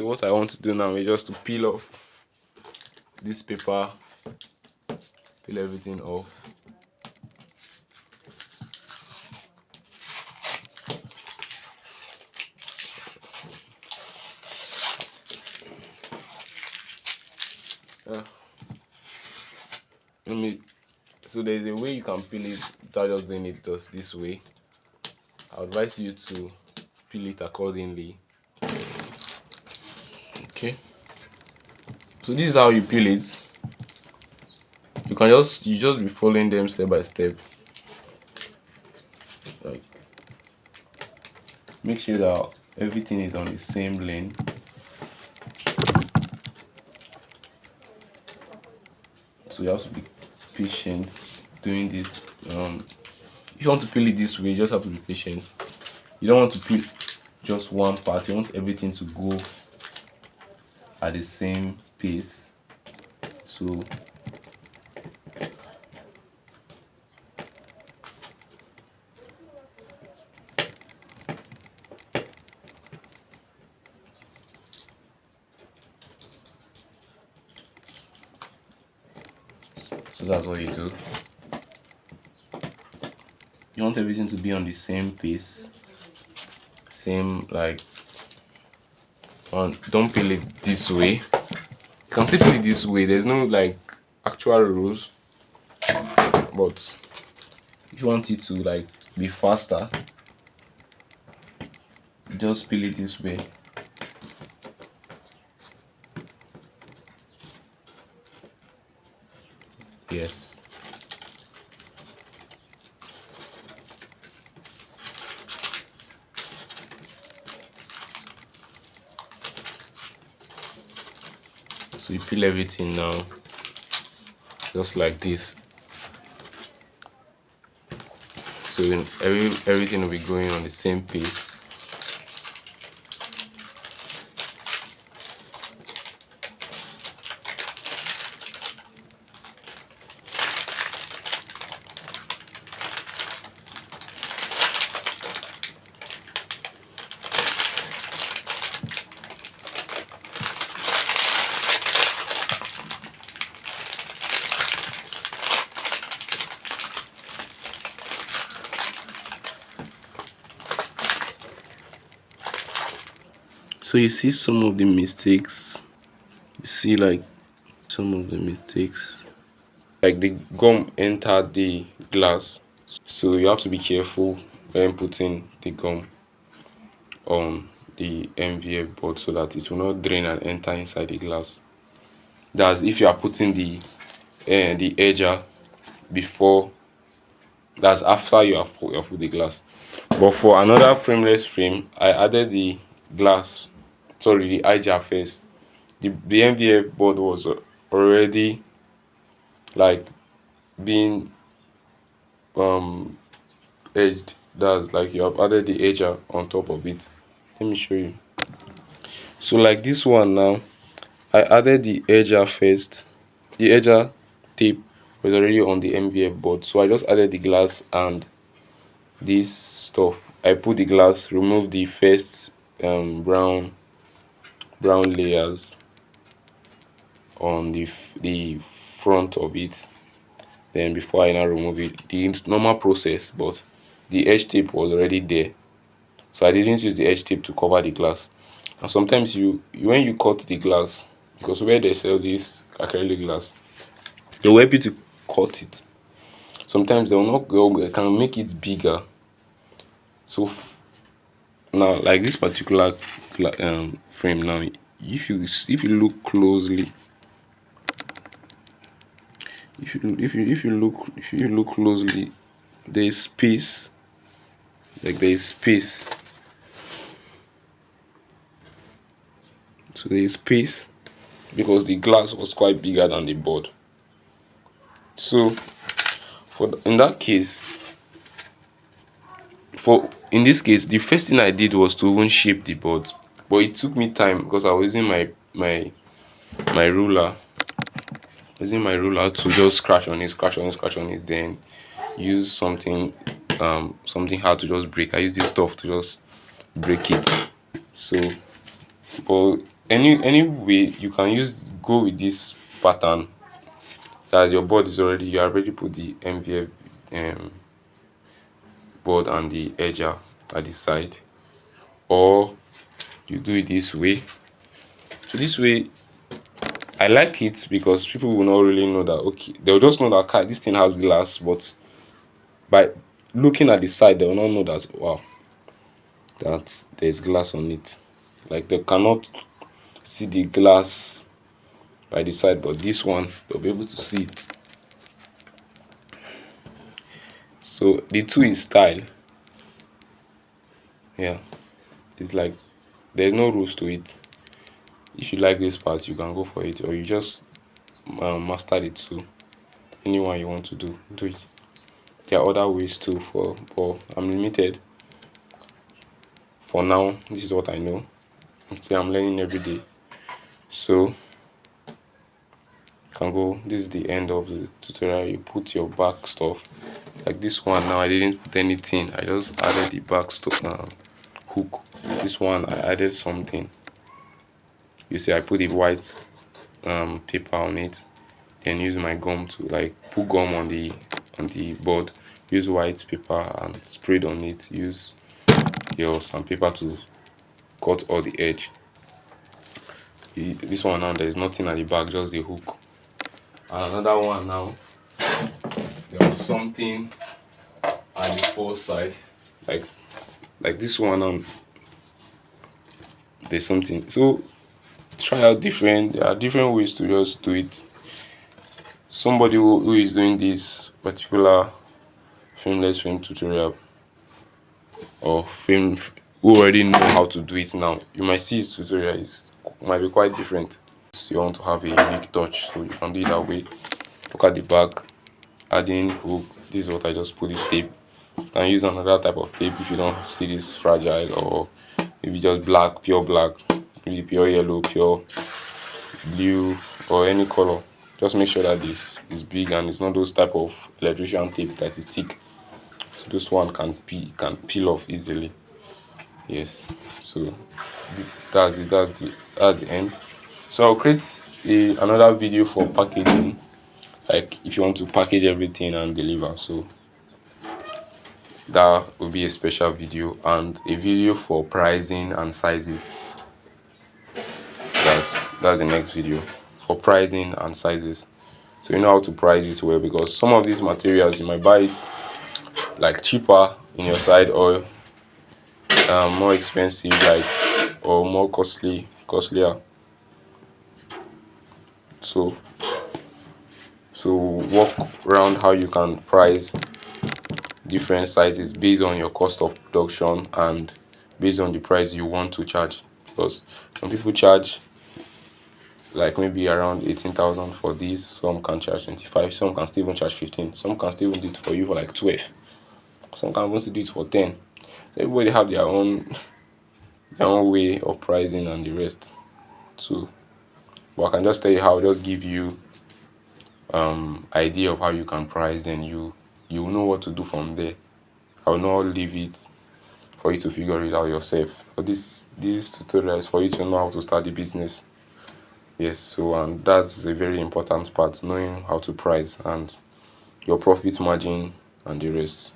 So what I want to do now is just to peel off this paper, peel everything off. Uh, so there's a way you can peel it without just doing it just this way. I advise you to peel it accordingly. Okay. So this is how you peel it. You just be following them step by step. Like, make sure that everything is on the same lane. So you have to be patient doing this. If you want to peel it this way, you just have to be patient. You don't want to peel just one part. You want everything to go at the same pace. So that's what you do. You want everything to be on the same pace, same like. Don't peel it this way. You can still peel it this way. There's no like actual rules, but if you want it to like be faster, just peel it this way. Yes. So you peel everything now, just like this. So everything will be going on the same pace. So you see some of the mistakes. You see like some of the mistakes. Like the gum entered the glass. So you have to be careful when putting the gum on the MVF board so that it will not drain and enter inside the glass. That's if you are putting the edger before. That's after you have put the glass. But for another frameless frame, I added the glass, sorry, the edger first. The MVF board was already like being edged. That's like you have added the edger on top of it. Let me show you. So like this one now, I added the edger first. The edger tape was already on the MVF board, so I just added the glass and this stuff. I put the glass, remove the first brown layers on the front of it. Then before I now remove it, the normal process, but the edge tape was already there, so I didn't use the edge tape to cover the glass. And sometimes when you cut the glass, because where they sell this acrylic glass, they will help you to cut it. Sometimes they can make it bigger. So now, like this particular frame now, if you look closely, if you look closely, there is space. Like there is space. So there is space because the glass was quite bigger than the board. So in this case, the first thing I did was to even shape the board, but it took me time because I was using my ruler, to just scratch on it, then use something hard to just break. I use this stuff to just break it. So, but any way you can go with this pattern, that your board is already, you already put the MVF um board and the edger at the side, or you do it this way. So this way I like it because people will not really know that, okay, they'll just know that, "Kai, this thing has glass," but by looking at the side they will not know that, wow, that there's glass on it. Like they cannot see the glass by the side, but this one they'll be able to see it. So the two is style. Yeah, it's like there's no rules to it. If you like this part, you can go for it, or you just master the two. Anyone you want to do it. There are other ways too, but I'm limited for now. This is what I know. I'm learning every day. So can go. This is the end of the tutorial. You put your back stuff. Like this one now, I didn't put anything. I just added the back stuff hook. This one I added something. You see, I put the white paper on it. Then use my gum to like put gum on the board. Use white paper and sprayed on it. Use your sandpaper to cut all the edge. This one now, there is nothing at the back, just the hook. And another one now, there was something at the four side, like this one now, there's something. So try out there are different ways to just do it. Somebody who is doing this particular frameless frame tutorial, or frame, who already know how to do it now, you might see his tutorial might be quite different. So you want to have a unique touch, so you can do it that way. Look at the back, adding hook. This is what I just put, this tape. And use another type of tape if you don't see this fragile, or maybe just black, pure black, maybe pure yellow, pure blue, or any color. Just make sure that this is big and it's not those type of electrician tape that is thick. So this one can peel off easily. Yes. So that's it. That's the end. So I'll create another video for packaging, like if you want to package everything and deliver. So that will be a special video, and a video for pricing and sizes. That's the next video for pricing and sizes, so you know how to price this well, because some of these materials you might buy it like cheaper in your side, or more expensive, like, or more costlier. So work around how you can price different sizes based on your cost of production and based on the price you want to charge, because some people charge like maybe around 18,000 for this, some can charge 25, some can still even charge 15, some can still even do it for you for like 12, some can even do it for 10. Everybody have their own way of pricing and the rest too. But I can just tell you how, just give you idea of how you can price, then you know what to do from there. I will not leave it for you to figure it out yourself. But this tutorial is for you to know how to start the business. Yes, so, and that's a very important part, knowing how to price and your profit margin and the rest.